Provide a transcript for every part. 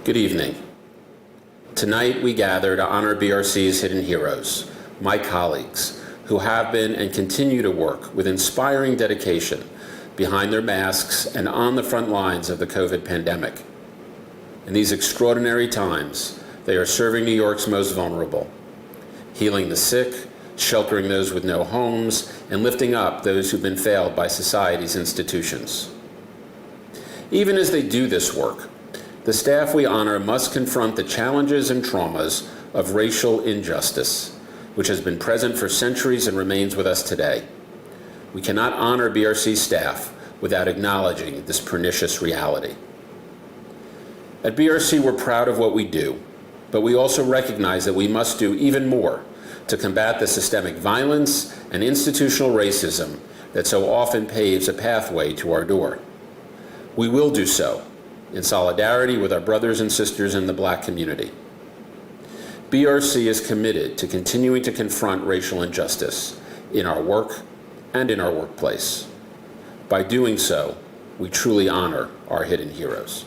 Good evening. Tonight we gather to honor BRC's Hidden Heroes, my colleagues, who have been and continue to work with inspiring dedication behind their masks and on the front lines of the COVID pandemic. In these extraordinary times, they are serving New York's most vulnerable, healing the sick, sheltering those with no homes, and lifting up those who've been failed by society's institutions. Even as they do this work, the staff we honor must confront the challenges and traumas of racial injustice, which has been present for centuries and remains with us today. We cannot honor BRC staff without acknowledging this pernicious reality. At BRC, we're proud of what we do, but we also recognize that we must do even more to combat the systemic violence and institutional racism that so often paves a pathway to our door. We will do so in solidarity with our brothers and sisters in the Black community. BRC is committed to continuing to confront racial injustice in our work and in our workplace. By doing so, we truly honor our hidden heroes.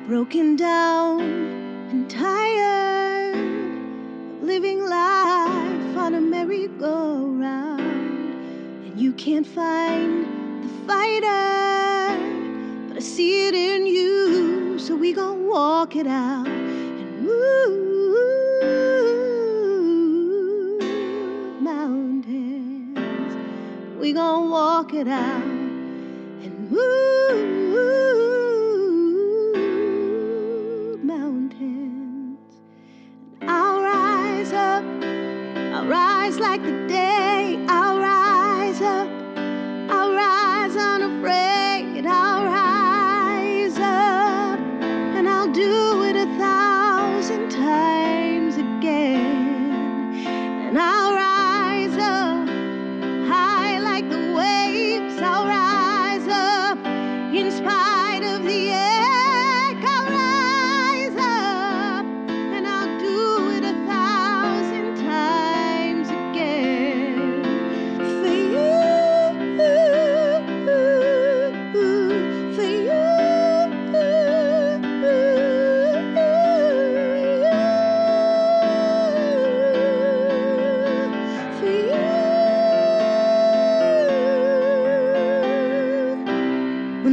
Broken down and tired of living life on a merry-go-round, and you can't find the fighter, but I see it in you, so we gon' walk it out and move mountains. We gon' walk it out and move mountains. I'll rise up, I'll rise like the day. I'll rise up, I'll rise unafraid. I'll rise up, and I'll do it 1,000 times again. And I'll rise up, high like the waves. I'll rise up, in spite of the air.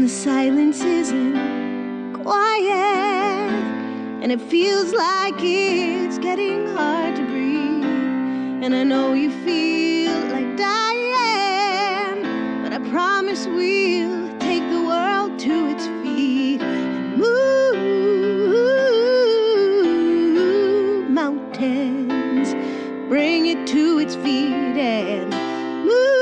Silence isn't quiet, and it feels like it's getting hard to breathe. And I know you feel like dying, but I promise we'll take the world to its feet and move mountains, bring it to its feet and move.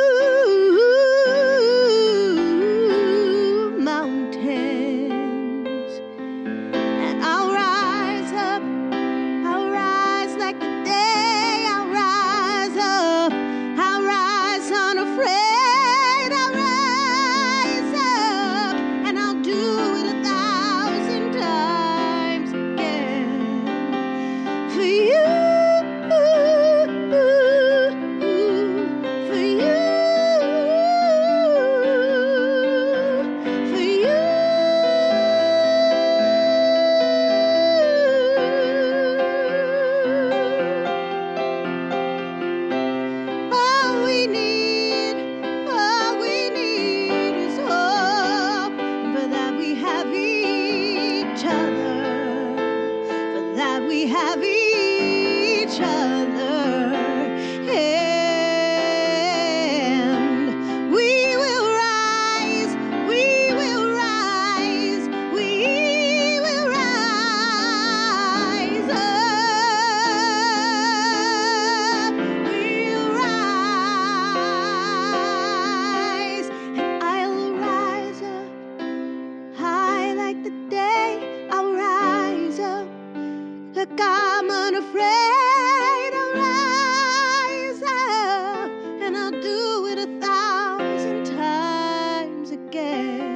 We have each other, and we will rise, we will rise, we will rise up, we'll rise, and I'll rise up, high like the day. I'll rise up, look, I'm unafraid. I'll rise up, and I'll do it 1,000 times again.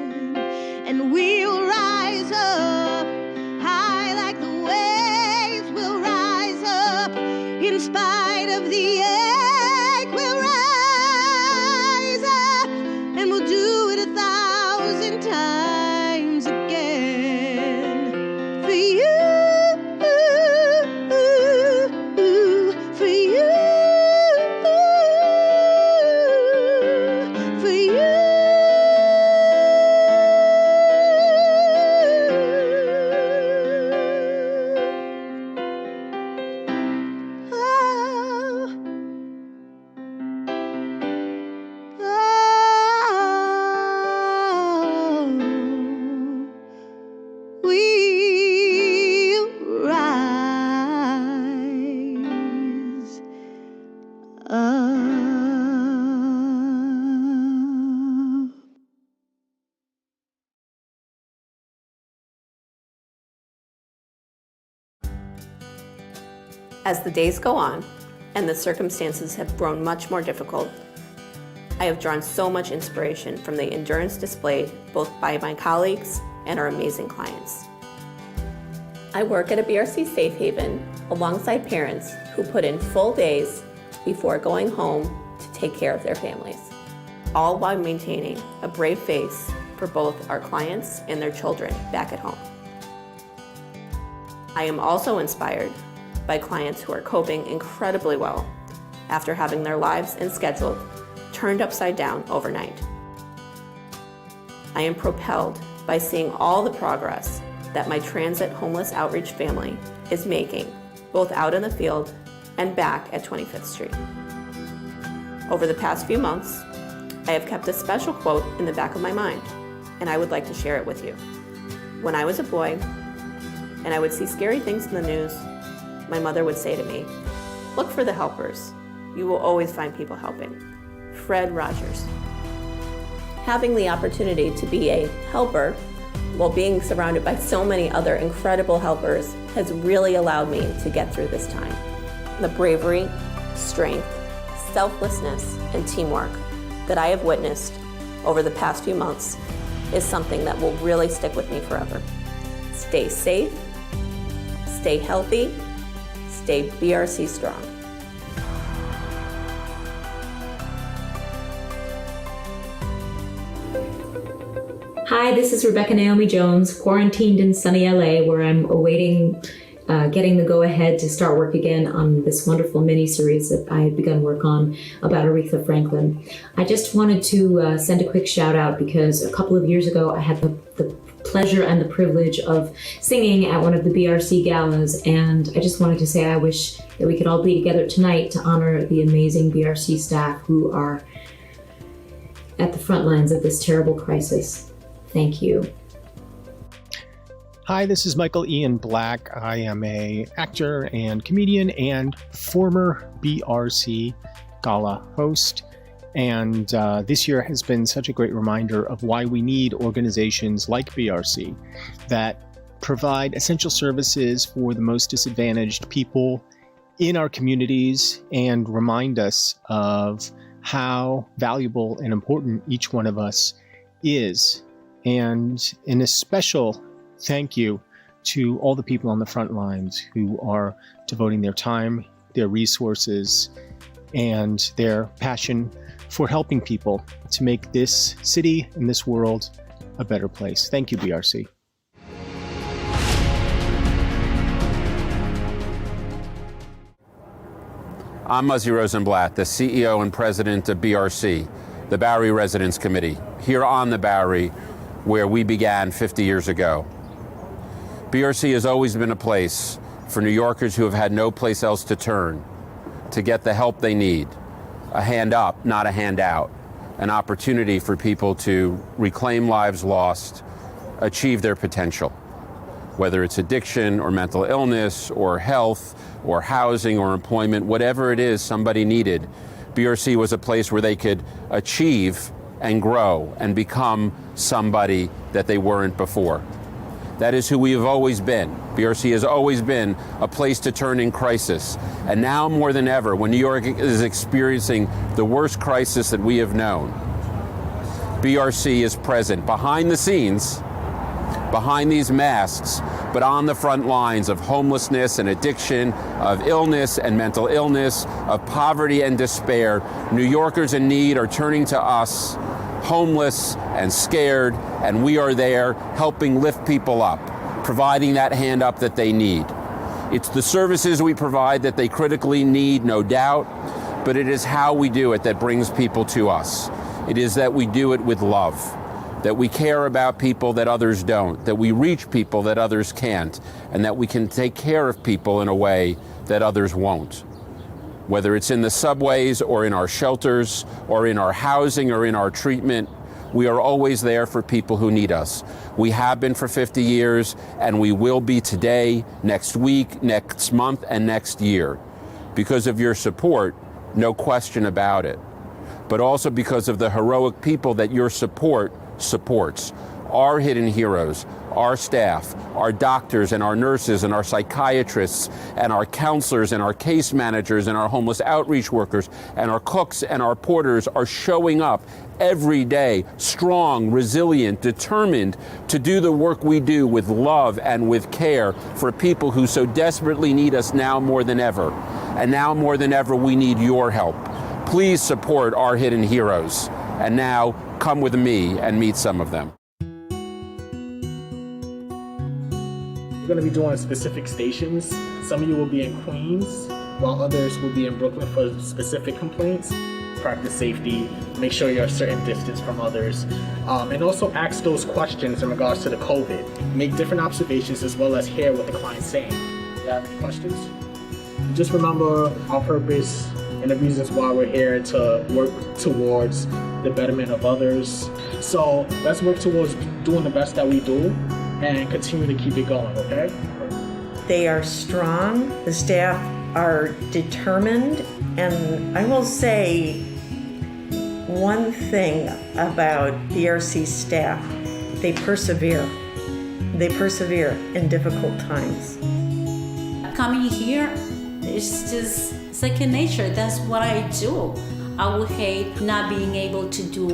As the days go on and the circumstances have grown much more difficult, I have drawn so much inspiration from the endurance displayed both by my colleagues and our amazing clients. I work at a BRC safe haven alongside parents who put in full days before going home to take care of their families, all while maintaining a brave face for both our clients and their children back at home. I am also inspired by clients who are coping incredibly well after having their lives and schedule turned upside down overnight. I am propelled by seeing all the progress that my transit homeless outreach family is making, both out in the field and back at 25th Street. Over the past few months, I have kept a special quote in the back of my mind, and I would like to share it with you. When I was a boy, and I would see scary things in the news, my mother would say to me, "Look for the helpers. You will always find people helping." Fred Rogers. Having the opportunity to be a helper while being surrounded by so many other incredible helpers has really allowed me to get through this time. The bravery, strength, selflessness, and teamwork that I have witnessed over the past few months is something that will really stick with me forever. Stay safe, stay healthy, stay BRC strong. Hi, this is Rebecca Naomi Jones, quarantined in sunny LA, where I'm awaiting getting the go-ahead to start work again on this wonderful mini-series that I had begun work on about Aretha Franklin. I just wanted to send a quick shout out because a couple of years ago I had the pleasure and the privilege of singing at one of the BRC galas, and I just wanted to say I wish that we could all be together tonight to honor the amazing BRC staff who are at the front lines of this terrible crisis. Thank you. Hi, this is Michael Ian Black. I am an actor and comedian and former BRC Gala host. And this year has been such a great reminder of why we need organizations like BRC that provide essential services for the most disadvantaged people in our communities and remind us of how valuable and important each one of us is. And in a special thank you to all the people on the front lines who are devoting their time, their resources, and their passion for helping people to make this city and this world a better place. Thank you, BRC. I'm Muzzy Rosenblatt, the CEO and president of BRC, the Bowery Residents Committee, here on the Bowery, where we began 50 years ago. BRC has always been a place for New Yorkers who have had no place else to turn to get the help they need. A hand up, not a handout. An opportunity for people to reclaim lives lost, achieve their potential. Whether it's addiction or mental illness or health or housing or employment, whatever it is somebody needed, BRC was a place where they could achieve and grow and become somebody that they weren't before. That is who we have always been. BRC has always been a place to turn in crisis. And now more than ever, when New York is experiencing the worst crisis that we have known, BRC is present behind the scenes, behind these masks, but on the front lines of homelessness and addiction, of illness and mental illness, of poverty and despair. New Yorkers in need are turning to us, homeless and scared, and we are there helping lift people up, providing that hand up that they need. It's the services we provide that they critically need, no doubt, but it is how we do it that brings people to us. It is that we do it with love, that we care about people that others don't, that we reach people that others can't, and that we can take care of people in a way that others won't. Whether it's in the subways or in our shelters or in our housing or in our treatment, we are always there for people who need us. We have been for 50 years, and we will be today, next week, next month, and next year. Because of your support, no question about it. But also because of the heroic people that your support supports. our hidden heroes, our staff, our doctors and our nurses and our psychiatrists and our counselors and our case managers and our homeless outreach workers and our cooks and our porters are showing up every day, strong, resilient, determined to do the work we do with love and with care for people who so desperately need us now more than ever. And now more than ever, we need your help. Please support our hidden heroes. And now, come with me and meet some of them. We're going to be doing specific stations. Some of you will be in Queens, while others will be in Brooklyn for specific complaints. Practice safety, make sure you're a certain distance from others, and also ask those questions in regards to the COVID. Make different observations as well as hear what the client's saying. Do you have any questions? Just remember our purpose and the reasons why we're here to work towards the betterment of others. So let's work towards doing the best that we do and continue to keep it going, okay? They are strong, the staff are determined, and I will say one thing about BRC staff, they persevere. They persevere in difficult times. Coming here, it's just second nature. That's what I do. I would hate not being able to do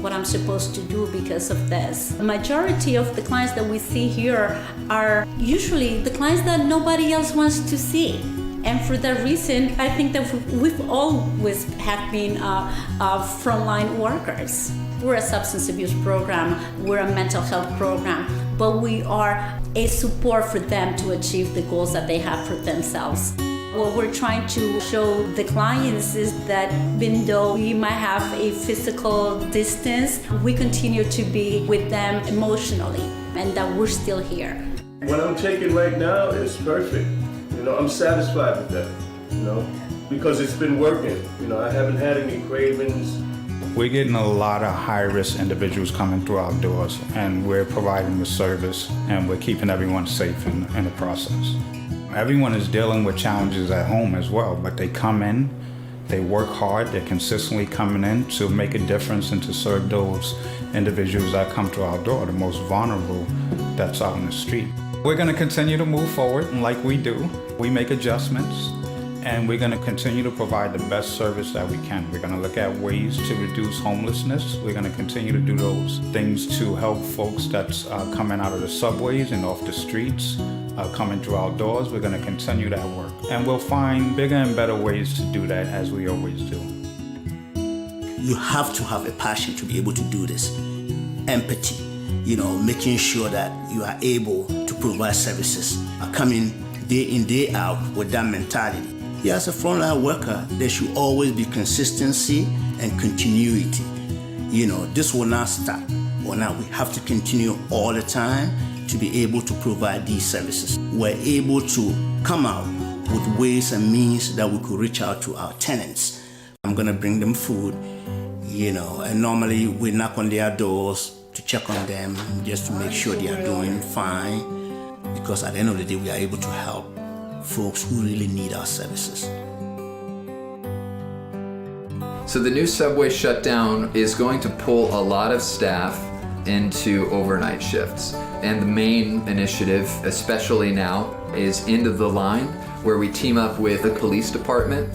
what I'm supposed to do because of this. The majority of the clients that we see here are usually the clients that nobody else wants to see. And for that reason, I think that we've always have been frontline workers. We're a substance abuse program, we're a mental health program, but we are a support for them to achieve the goals that they have for themselves. What we're trying to show the clients is that even though we might have a physical distance, we continue to be with them emotionally and that we're still here. What I'm taking right now is perfect. I'm satisfied with that, because it's been working. I haven't had any cravings. We're getting a lot of high-risk individuals coming through our doors, and we're providing the service, and we're keeping everyone safe in the process. Everyone is dealing with challenges at home as well, but they come in, they work hard, they're consistently coming in to make a difference and to serve those individuals that come to our door, the most vulnerable that's out on the street. We're going to continue to move forward like we do. We make adjustments, and we're going to continue to provide the best service that we can. We're going to look at ways to reduce homelessness. We're going to continue to do those things to help folks that's coming out of the subways and off the streets, coming through our doors. We're going to continue that work. And we'll find bigger and better ways to do that, as we always do. You have to have a passion to be able to do this. Empathy, making sure that you are able to provide services, coming day in, day out with that mentality. Yeah, as a frontline worker, there should always be consistency and continuity. This will not stop. We have to continue all the time to be able to provide these services. We're able to come out with ways and means that we could reach out to our tenants. I'm gonna bring them food, and normally we knock on their doors to check on them just to make sure they are doing fine, because at the end of the day, we are able to help folks who really need our services. So the new subway shutdown is going to pull a lot of staff into overnight shifts. And the main initiative, especially now, is End of the Line, where we team up with the police department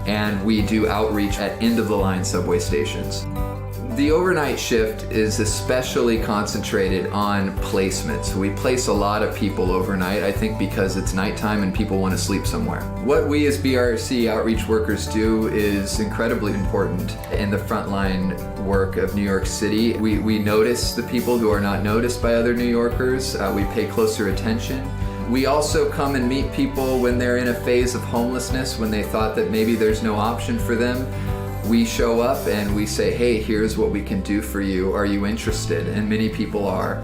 and we do outreach at end of the line subway stations. The overnight shift is especially concentrated on placements. We place a lot of people overnight, I think because it's nighttime and people want to sleep somewhere. What we as BRC outreach workers do is incredibly important in the frontline work of New York City. We notice the people who are not noticed by other New Yorkers. We pay closer attention. We also come and meet people when they're in a phase of homelessness, when they thought that maybe there's no option for them. We show up and we say, hey, here's what we can do for you. Are you interested? And many people are.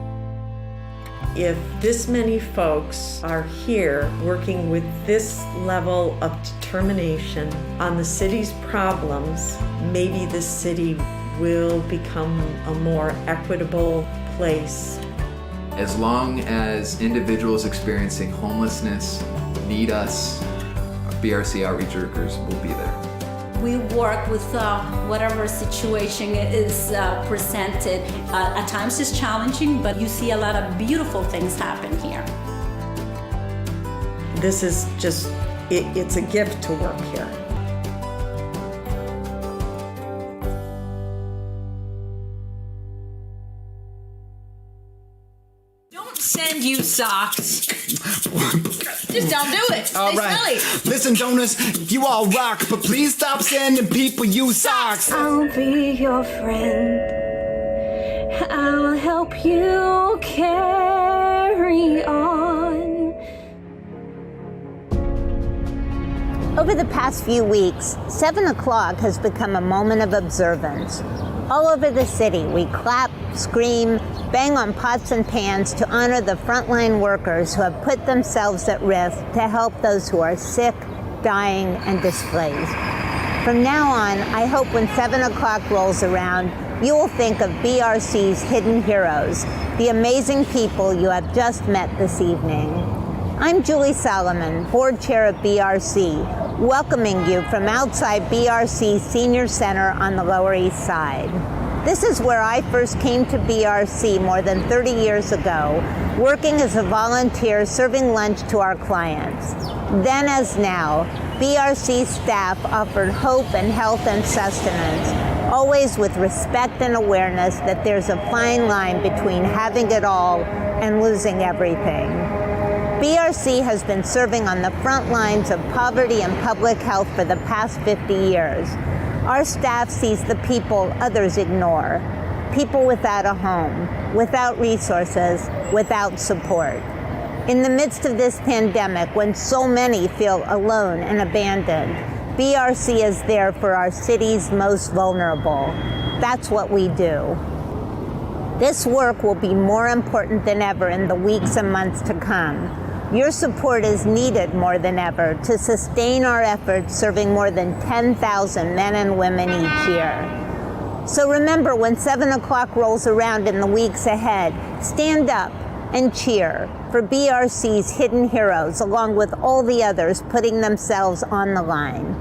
If this many folks are here working with this level of determination on the city's problems, maybe the city will become a more equitable place. As long as individuals experiencing homelessness need us, BRC outreach workers will be there. We work with whatever situation is presented. At times it's challenging, but you see a lot of beautiful things happen here. This is just, it's a gift to work here. Send you socks. Just don't do it. All They right. smelly. Listen, donors, you all rock, but please stop sending people you socks. I'll be your friend. I'll help you carry on. Over the past few weeks, 7 o'clock has become a moment of observance. All over the city, we clap, scream, bang on pots and pans to honor the frontline workers who have put themselves at risk to help those who are sick, dying, and displaced. From now on, I hope when 7 o'clock rolls around, you will think of BRC's Hidden Heroes, the amazing people you have just met this evening. I'm Julie Solomon, board chair of BRC, welcoming you from outside BRC's Senior Center on the Lower East Side. This is where I first came to BRC more than 30 years ago, working as a volunteer serving lunch to our clients. Then as now, BRC staff offered hope and health and sustenance, always with respect and awareness that there's a fine line between having it all and losing everything. BRC has been serving on the front lines of poverty and public health for the past 50 years. Our staff sees the people others ignore, people without a home, without resources, without support. In the midst of this pandemic, when so many feel alone and abandoned, BRC is there for our city's most vulnerable. That's what we do. This work will be more important than ever in the weeks and months to come. Your support is needed more than ever to sustain our efforts serving more than 10,000 men and women each year. So remember, when 7 o'clock rolls around in the weeks ahead, stand up and cheer for BRC's Hidden Heroes, along with all the others putting themselves on the line.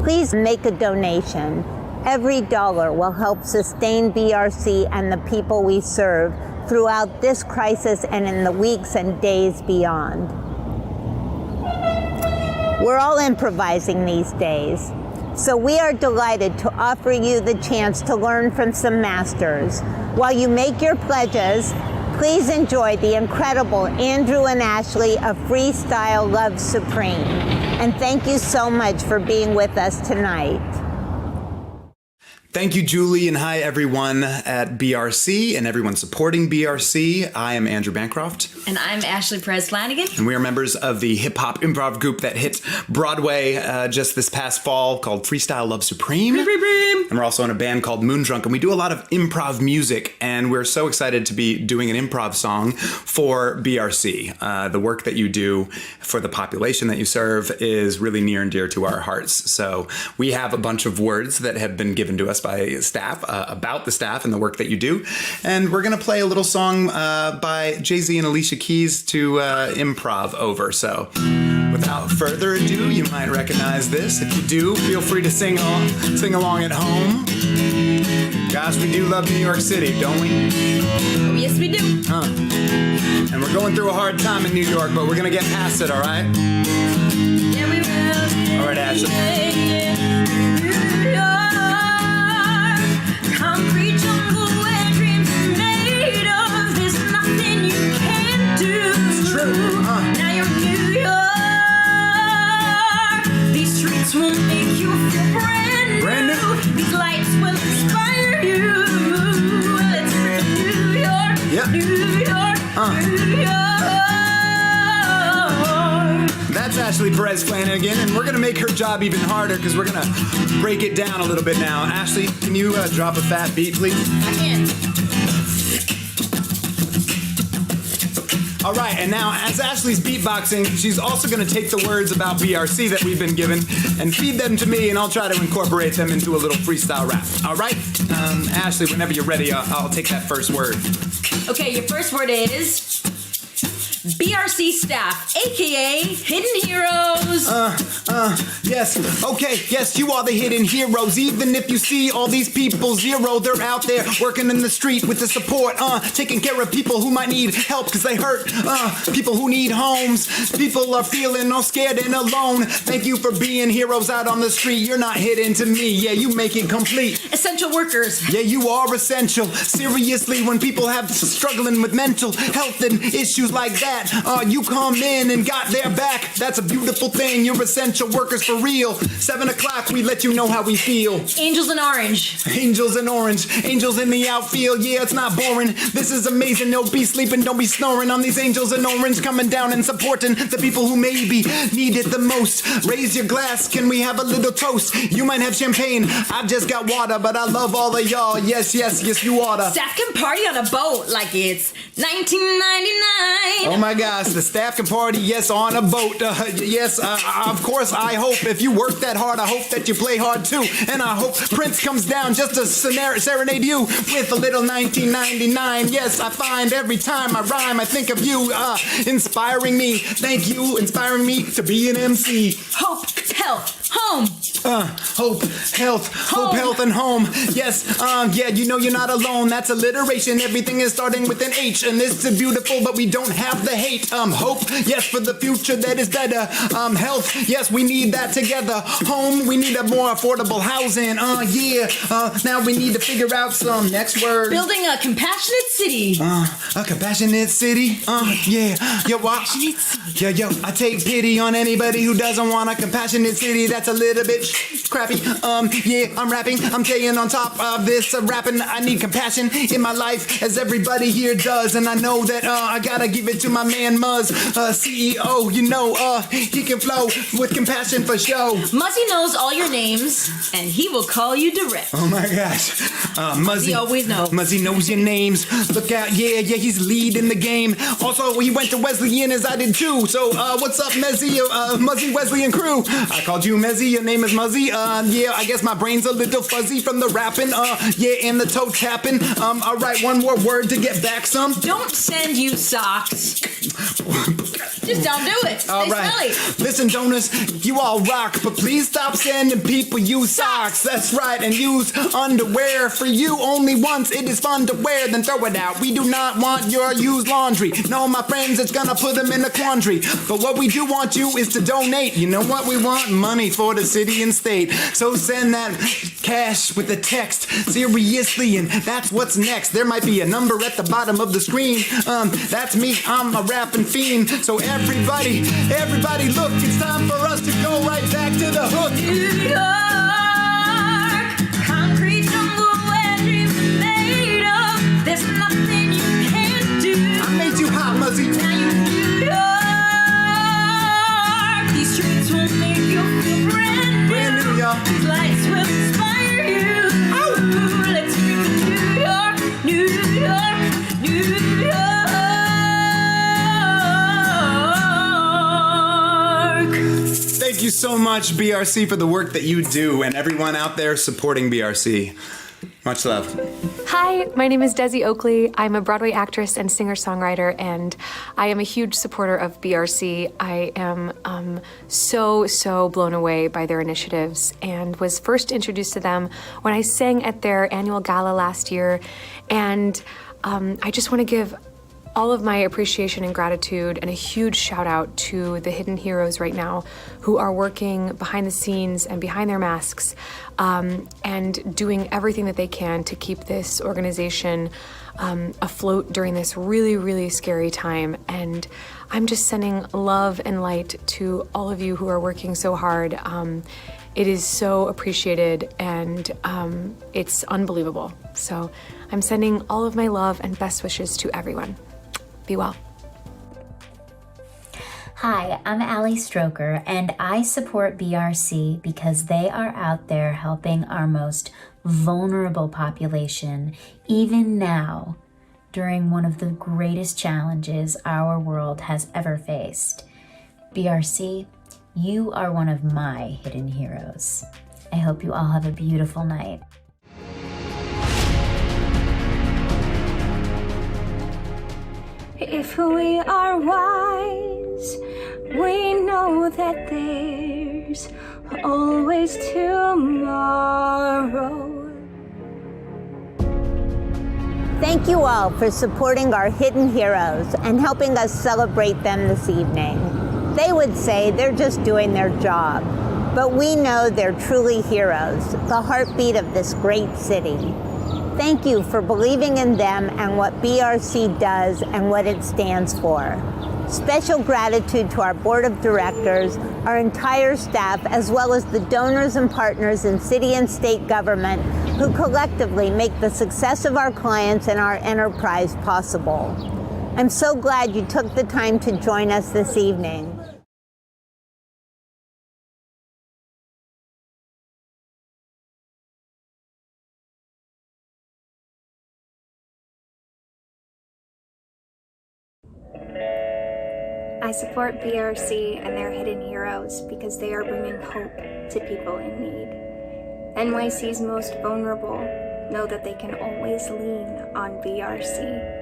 Please make a donation. Every dollar will help sustain BRC and the people we serve throughout this crisis and in the weeks and days beyond. We're all improvising these days, so we are delighted to offer you the chance to learn from some masters. While you make your pledges, please enjoy the incredible Andrew and Ashley of Freestyle Love Supreme. And thank you so much for being with us tonight. Thank you, Julie, and hi, everyone at BRC and everyone supporting BRC. I am Andrew Bancroft. And I'm Ashley Perez-Flanagan. And we are members of the hip-hop improv group that hit Broadway just this past fall called Freestyle Love Supreme. And we're also in a band called Moondrunk, and we do a lot of improv music, and we're so excited to be doing an improv song for BRC. The work that you do for the population that you serve is really near and dear to our hearts. So we have a bunch of words that have been given to us by staff about the staff and the work that you do. And we're going to play a little song by Jay-Z and Alicia Keys to improv over. So without further ado, you might recognize this. If you do, feel free to sing along at home. Gosh, we do love New York City, don't we? Oh, yes, we do. And we're going through a hard time in New York, but we're going to get past it, all right? Yeah, we will. All right, Ashley. Concrete jungle where dreams are made of. There's nothing you can't do. It's true. Now you're New York. These streets will make you feel brand new. These lights will inspire you. Let's bring New York, Yep. New York, New York. That's Ashley Perez-Flanagan, and we're going to make her job even harder because we're going to break it down a little bit now. Ashley, can you drop a fat beat, please? I can. All right, and now as Ashley's beatboxing, she's also going to take the words about BRC that we've been given and feed them to me, and I'll try to incorporate them into a little freestyle rap. All right? Ashley, whenever you're ready, I'll take that first word. Okay, your first word is BRC staff, aka Hidden Heroes. Yes, okay, yes, you are the hidden heroes. Even if you see all these people zero, they're out there working in the street with the support, taking care of people who might need help because they hurt, people who need homes. People are feeling all scared and alone. Thank you for being heroes out on the street. You're not hidden to me, yeah, you make it complete. Essential workers. Yeah, you are essential. Seriously, when people have struggling with mental health and issues like that, you come in and got their back. That's a beautiful thing. You're essential workers for real. 7 o'clock, we let you know how we feel. Angels in orange. Angels in orange. Angels in the outfield. Yeah, it's not boring. This is amazing. Don't be sleeping. Don't be snoring on these angels in orange, coming down and supporting the people who maybe need it the most. Raise your glass. Can we have a little toast? You might have champagne. I've just got water, but I love all of y'all. Yes, yes, yes, you oughta. Staff can party on a boat like it's 1999. Oh my gosh, the staff can party, yes, on a boat. Yes, of course, I hope if you work that hard, I hope that you play hard too. And I hope Prince comes down just to serenade you with a little 1999. Yes, I find every time I rhyme, I think of you, inspiring me. Thank you, inspiring me to be an MC. Hope, health, home. Hope, health, hope, health, and home. Yes, yeah, you know you're not alone. That's alliteration. Everything is starting with an H, and it's beautiful, but we don't have the hate. Hope, yes, for the future that is better. Health, yes, we need that together. Home, we need a more affordable housing. Yeah, now we need to figure out some next word. Building a compassionate city. A compassionate city. Yeah, yo, what? Yo, I take pity on anybody who doesn't want a compassionate city. That's a little bit crappy. Yeah, I'm rapping. I'm staying on top of this rapping. I need compassion in my life, as everybody here does, and I know that I gotta give it to my man Muzz, CEO. You know, he can flow with compassion for show. Muzzy knows all your names, and he will call you direct. Oh my gosh, Muzzy always knows. Muzzy knows your names. Look out, yeah, he's leading the game. Also, he went to Wesleyan as I did too. So, what's up, Muzzy, Wesley, and crew? I called you Muzzy. Your name is Muzzy. Yeah, I guess my brain's a little fuzzy from the rapping. Yeah, and the toe tapping. All right, one more word to get back some. Don't send you socks. Just don't do it. All right. Smelly. Listen, donors, you all rock, but please stop sending people you socks. That's right, and use underwear for you only once. It is fun to wear, then throw it out. We do not want your used laundry. No, my friends, it's gonna put them in a quandary. But what we do want you is to donate. You know what we want? Money for the city and state. So send that cash with a text. Seriously, and that's what's next. There might be a number at the bottom of the screen. That's me, I'm a rapping fiend. So everybody look, it's time for us to go right back to the hook. New York, concrete jungle where dreams are made of. There's nothing you can't do. I made you hot, Muzzy. Now you New York. These streets will make you feel brand new. Brand new, y'all. These lights will inspire you. Oh, let's bring New York, New York, New York. Thank you so much, BRC, for the work that you do, and everyone out there supporting BRC. Much love. Hi, my name is Desi Oakley. I'm a Broadway actress and singer-songwriter, and I am a huge supporter of BRC. I am so blown away by their initiatives and was first introduced to them when I sang at their annual gala last year. And I just want to give all of my appreciation and gratitude and a huge shout out to the hidden heroes right now who are working behind the scenes and behind their masks and doing everything that they can to keep this organization afloat during this really scary time. And I'm just sending love and light to all of you who are working so hard. It is so appreciated and it's unbelievable. So I'm sending all of my love and best wishes to everyone. Be well. Hi, I'm Allie Stroker, and I support BRC because they are out there helping our most vulnerable population, even now, during one of the greatest challenges our world has ever faced. BRC, you are one of my hidden heroes. I hope you all have a beautiful night. If we are wise, we know that there's always tomorrow. Thank you all for supporting our hidden heroes and helping us celebrate them this evening. They would say they're just doing their job, but we know they're truly heroes, the heartbeat of this great city. Thank you for believing in them and what BRC does and what it stands for. Special gratitude to our board of directors, our entire staff, as well as the donors and partners in city and state government who collectively make the success of our clients and our enterprise possible. I'm so glad you took the time to join us this evening. I support BRC and their hidden heroes because they are bringing hope to people in need. NYC's most vulnerable know that they can always lean on BRC.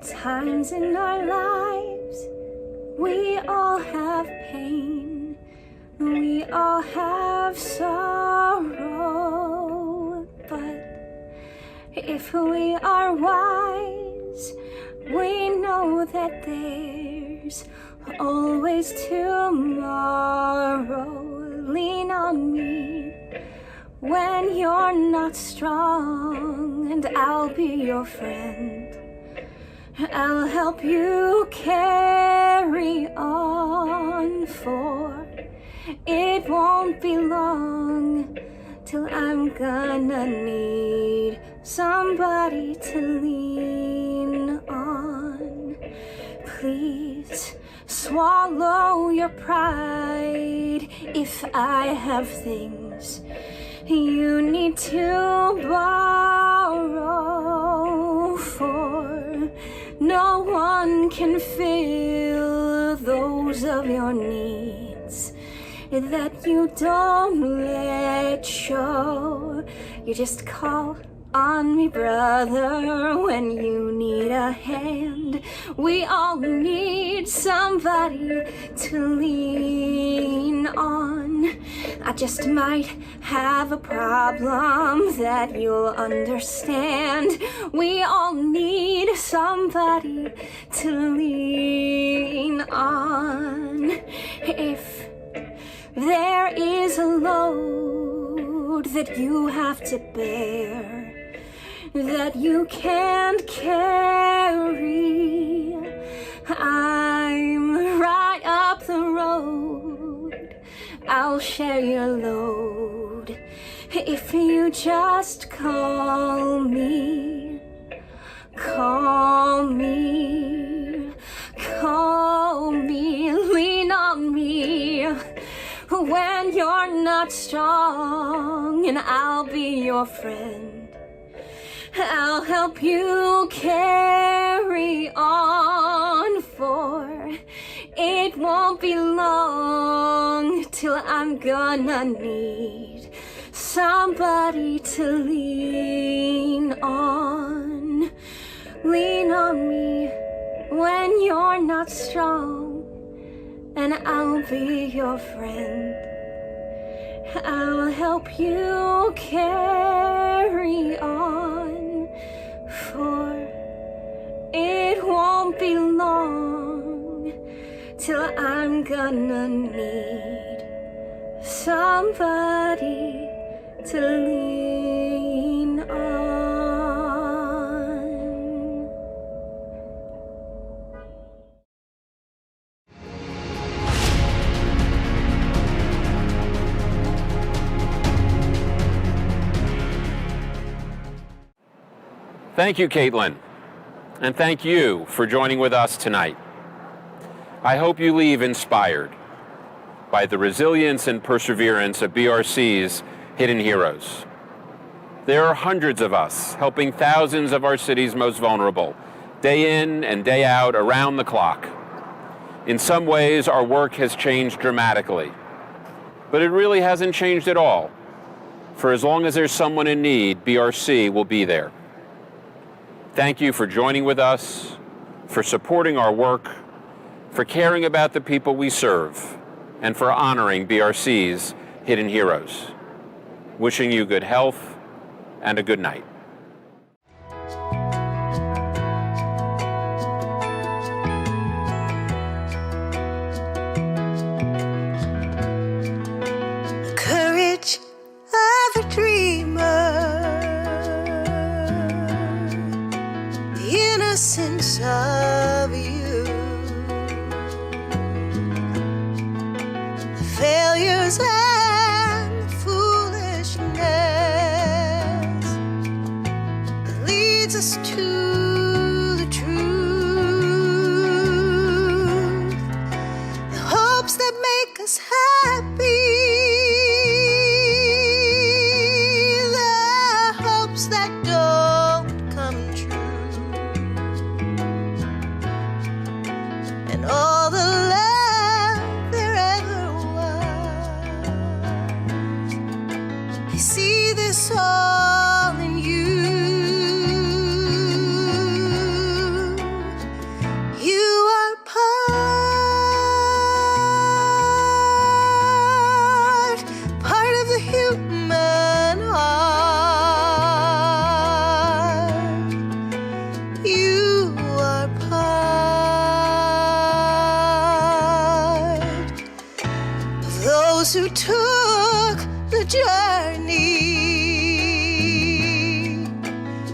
Sometimes in our lives, we all have pain. We all have sorrow, but if we are wise, we know that there's always tomorrow. Lean on me when you're not strong, and I'll be your friend. I'll help you carry on, for it won't be long till I'm gonna need somebody to lean on. Please swallow your pride if I have things you need to borrow, for no one can fill those of your needs that you don't let show. You just call on me, brother, when you need a hand. We all need somebody to lean on. I just might have a problem that you'll understand. We all need somebody to lean on. If there is a load that you have to bear, that you can't carry, I'm right up the road. I'll share your load if you just call me, call me, call me, lean on me when you're not strong, and I'll be your friend. I'll help you carry on, for it won't be long till I'm gonna need somebody to lean on. Lean on me when you're not strong, and I'll be your friend. I'll help you carry on, for it won't be long till I'm gonna need somebody to lean on. Thank you, Caitlin, and thank you for joining with us tonight. I hope you leave inspired by the resilience and perseverance of BRC's Hidden Heroes. There are hundreds of us helping thousands of our city's most vulnerable, day in and day out, around the clock. In some ways, our work has changed dramatically, but it really hasn't changed at all. For as long as there's someone in need, BRC will be there. Thank you for joining with us, for supporting our work, for caring about the people we serve, and for honoring BRC's Hidden Heroes. Wishing you good health and a good night. Courage of a dreamer, the innocence of you, the failures and the foolishness that leads us to the truth, the hopes that make us happy, that don't come true, and all the love there ever was. I see this all in you. You are part of the human heart. You are part of those who took the journey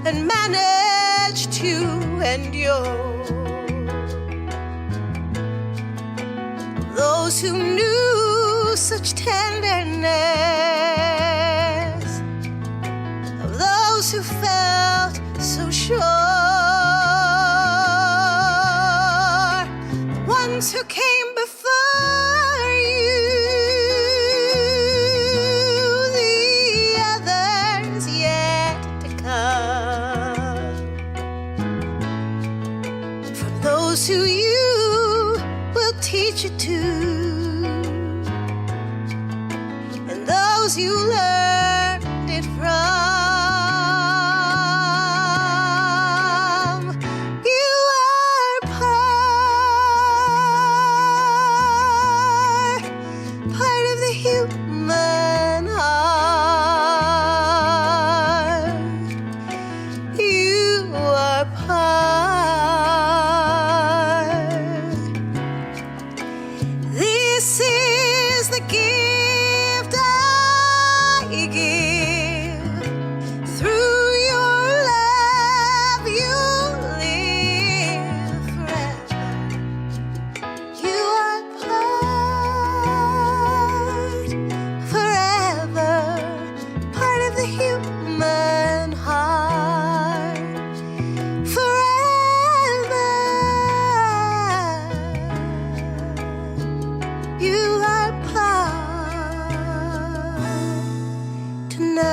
and managed to endure. Those who knew such tenderness, of those who felt so sure, the ones who came before you, the others yet to come, from those who you will teach it to, and those you learned it from. You are part of the human heart. You are part. This is the gift I give. Through your love, you live forever. You are part, forever, part of the human heart. Forever, you are part tonight.